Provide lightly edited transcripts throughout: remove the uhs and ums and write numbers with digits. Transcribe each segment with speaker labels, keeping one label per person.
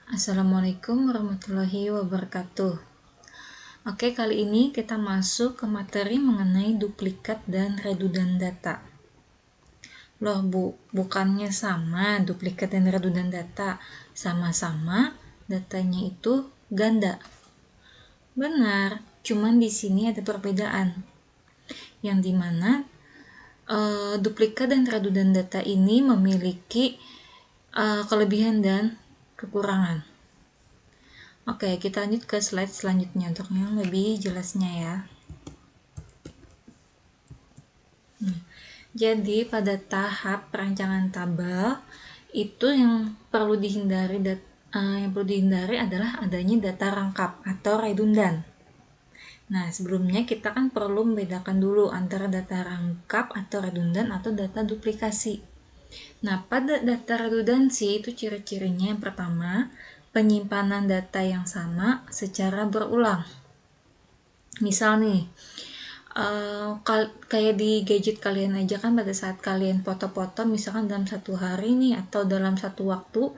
Speaker 1: Assalamualaikum warahmatullahi wabarakatuh. Oke, kali ini kita masuk ke materi mengenai duplikat dan redundant data. Loh Bu, bukannya sama duplikat dan redundant data? Sama-sama datanya itu ganda. Benar, cuman di sini ada perbedaan. Yang dimana duplikat dan redundant data ini memiliki kelebihan dan kekurangan. Oke, kita lanjut ke slide selanjutnya untuk yang lebih jelasnya ya. Jadi pada tahap perancangan tabel itu yang perlu dihindari adalah adanya data rangkap atau redundan. Nah, sebelumnya kita kan perlu membedakan dulu antara data rangkap atau redundan atau data duplikasi. Nah, pada data redundansi itu ciri-cirinya yang pertama, penyimpanan data yang sama secara berulang. Misal nih, kayak di gadget kalian aja kan, pada saat kalian foto-foto misalkan dalam satu hari nih atau dalam satu waktu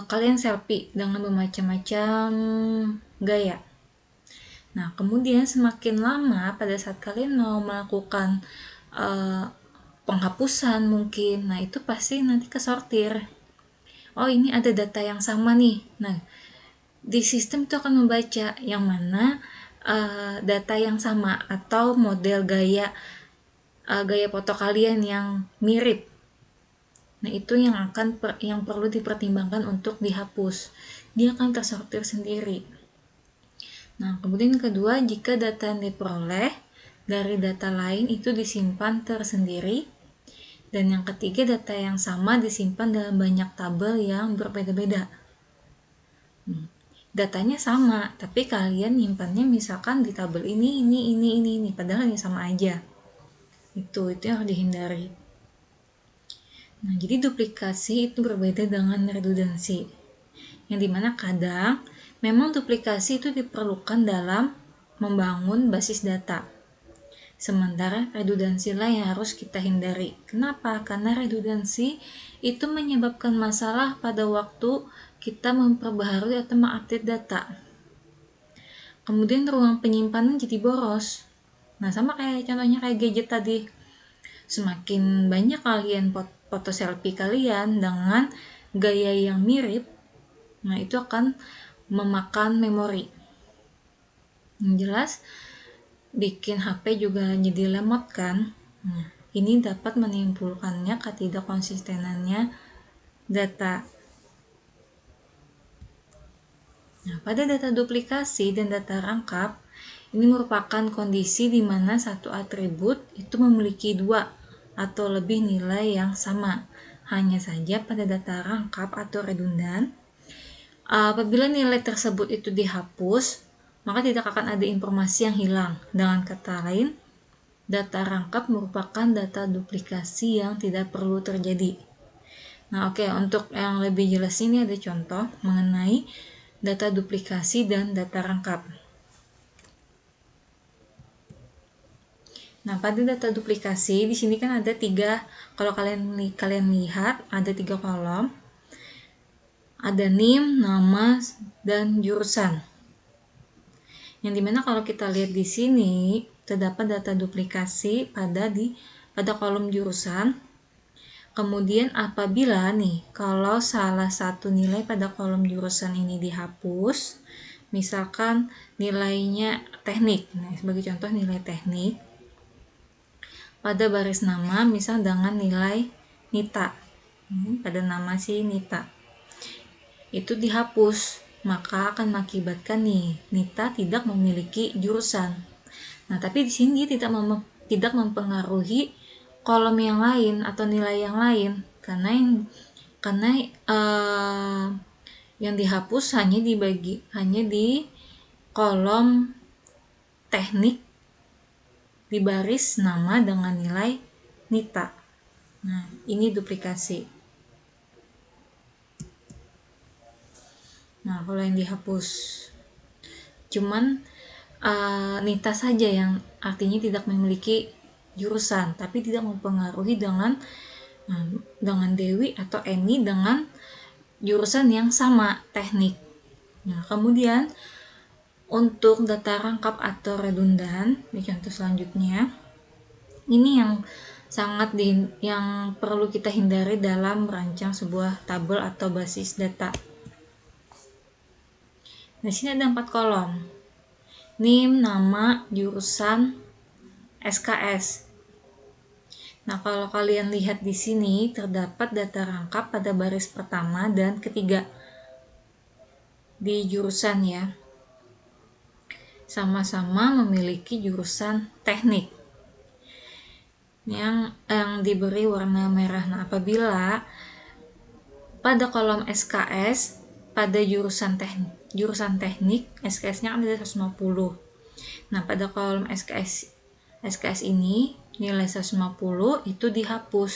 Speaker 1: kalian selfie dengan bermacam-macam gaya. Nah, kemudian semakin lama pada saat kalian mau melakukan penghapusan mungkin, nah itu pasti nanti kesortir. Oh, ini ada data yang sama nih. Nah, di sistem itu akan membaca yang mana data yang sama atau model gaya foto kalian yang mirip. Nah, itu yang perlu dipertimbangkan untuk dihapus. Dia akan tersortir sendiri. Nah, kemudian kedua, jika data yang diperoleh dari data lain itu disimpan tersendiri. Dan yang ketiga, data yang sama disimpan dalam banyak tabel yang berbeda-beda. Datanya sama, tapi kalian nyimpannya misalkan di tabel ini, padahal ini sama aja. Itu yang harus dihindari. Nah, jadi duplikasi itu berbeda dengan redundansi. Yang dimana kadang memang duplikasi itu diperlukan dalam membangun basis data. Sementara redundansi lah yang harus kita hindari. Kenapa? Karena redundansi itu menyebabkan masalah pada waktu kita memperbaharui atau mengupdate data. Kemudian ruang penyimpanan jadi boros. Nah, sama kayak contohnya kayak gadget tadi. Semakin banyak kalian foto selfie kalian dengan gaya yang mirip, nah itu akan memakan memori. Yang jelas, bikin HP juga jadi lemot kan. Nah, ini dapat menimbulkannya ketidakkonsistenannya data. Nah, pada data duplikasi dan data rangkap, ini merupakan kondisi di mana satu atribut itu memiliki dua atau lebih nilai yang sama. Hanya saja pada data rangkap atau redundan, apabila nilai tersebut itu dihapus, maka tidak akan ada informasi yang hilang. Dengan kata lain, data rangkap merupakan data duplikasi yang tidak perlu terjadi. Nah, oke, untuk yang lebih jelas ini ada contoh mengenai data duplikasi dan data rangkap. Nah, pada data duplikasi di sini kan ada 3, kalau kalian lihat ada 3 kolom. Ada NIM, nama, dan jurusan. Yang dimana kalau kita lihat di sini terdapat data duplikasi pada kolom jurusan. Kemudian apabila nih kalau salah satu nilai pada kolom jurusan ini dihapus, misalkan nilainya teknik, nah sebagai contoh nilai teknik, pada baris nama misal dengan nilai Nita, pada nama si Nita itu dihapus, maka akan mengakibatkan nih Nita tidak memiliki jurusan. Nah, tapi di sini dia tidak mempengaruhi kolom yang lain atau nilai yang lain, karena yang dihapus hanya di kolom teknik di baris nama dengan nilai Nita. Nah, ini duplikasi. Nah, kalau yang dihapus cuman Nita saja yang artinya tidak memiliki jurusan, tapi tidak mempengaruhi dengan Dewi atau Eni dengan jurusan yang sama, teknik. Nah, kemudian untuk data rangkap atau redundan, di contoh selanjutnya, ini yang yang perlu kita hindari dalam merancang sebuah tabel atau basis data. Di sini ada 4 kolom. NIM, nama, jurusan, SKS. Nah, kalau kalian lihat di sini terdapat data rangkap pada baris pertama dan ketiga di jurusan ya. Sama-sama memiliki jurusan teknik yang diberi warna merah. Nah, apabila pada kolom SKS pada jurusan teknik SKS-nya kan ada 150. Nah, pada kolom SKS ini nilai 150 itu dihapus.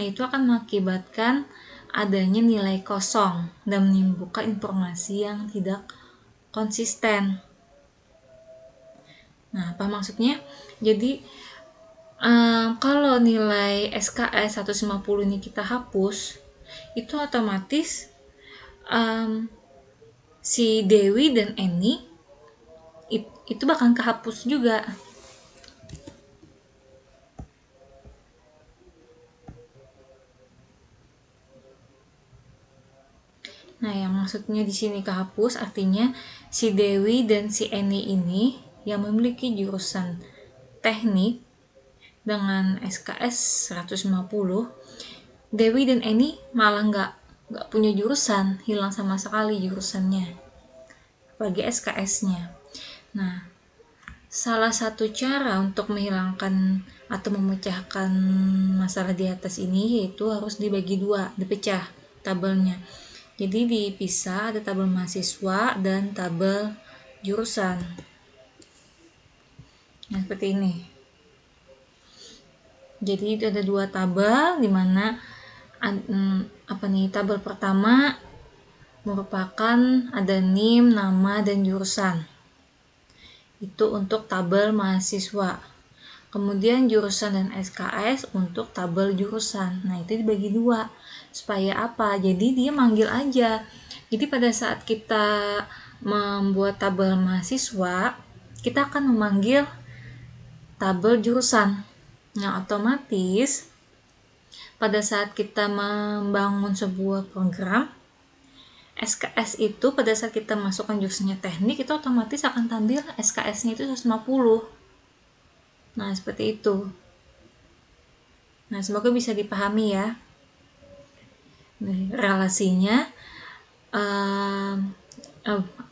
Speaker 1: Nah, itu akan mengakibatkan adanya nilai kosong dan menimbulkan informasi yang tidak konsisten. Nah, apa maksudnya? Jadi kalau nilai SKS 150 ini kita hapus, itu otomatis si Dewi dan Eni itu bakal kehapus juga. Nah, yang maksudnya di sini kehapus artinya si Dewi dan si Eni ini yang memiliki jurusan teknik dengan SKS 150, Dewi dan Eni malah nggak punya jurusan, hilang sama sekali jurusannya bagi SKS-nya. Nah, salah satu cara untuk menghilangkan atau memecahkan masalah di atas ini yaitu harus dibagi dua, dipecah tabelnya. Jadi dipisah, ada tabel mahasiswa dan tabel jurusan. Nah, seperti ini. Jadi itu ada dua tabel di mana tabel pertama merupakan ada NIM, nama, dan jurusan. Itu untuk tabel mahasiswa. Kemudian jurusan dan SKS untuk tabel jurusan. Nah, itu dibagi dua. Supaya apa? Jadi dia manggil aja. Jadi pada saat kita membuat tabel mahasiswa, kita akan memanggil tabel jurusan. Nah, otomatis pada saat kita membangun sebuah program, SKS itu pada saat kita masukkan jurusannya teknik, itu otomatis akan tampil SKS-nya itu 150. Nah, seperti itu. Nah, semoga bisa dipahami ya. Relasinya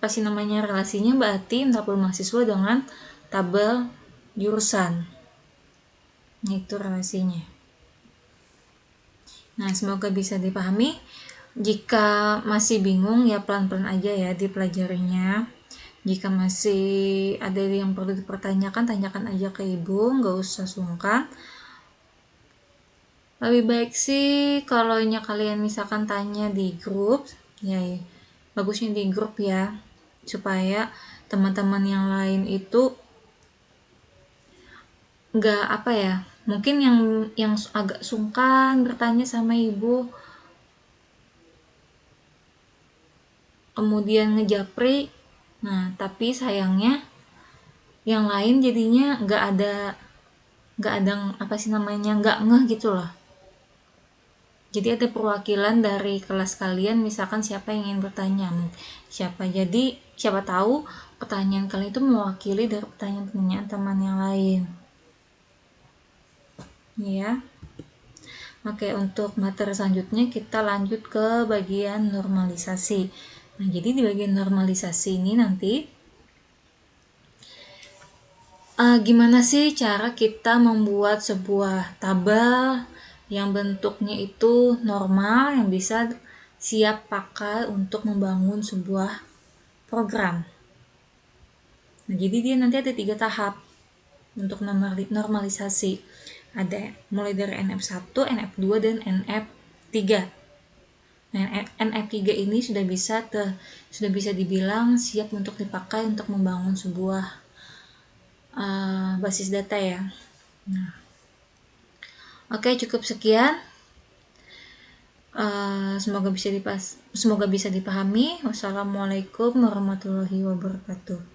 Speaker 1: relasinya berarti tabel mahasiswa dengan tabel jurusan. Nah, itu relasinya. Nah, semoga bisa dipahami. Jika masih bingung ya pelan-pelan aja ya dipelajarinya. Jika masih ada yang perlu dipertanyakan, tanyakan aja ke ibu, nggak usah sungkan. Lebih baik sih kalau kalian misalkan tanya di grup, ya bagusnya di grup ya, supaya teman-teman yang lain itu nggak mungkin yang agak sungkan bertanya sama ibu, kemudian ngejapri. Nah, tapi sayangnya yang lain jadinya nggak ada nggak ngeh gitu loh. Jadi ada perwakilan dari kelas kalian, misalkan siapa yang ingin bertanya, siapa tahu pertanyaan kalian itu mewakili dari pertanyaan teman yang lain. Ya. Oke, untuk materi selanjutnya kita lanjut ke bagian normalisasi. Nah, jadi di bagian normalisasi ini nanti gimana sih cara kita membuat sebuah tabel yang bentuknya itu normal, yang bisa siap pakai untuk membangun sebuah program. Nah, jadi dia nanti ada 3 tahap untuk normalisasi. Ada mulai dari NF1, NF2, dan NF3. Nah, NF3 ini sudah bisa dibilang siap untuk dipakai untuk membangun sebuah basis data ya. Nah, oke, cukup sekian. Semoga bisa dipahami. Wassalamualaikum warahmatullahi wabarakatuh.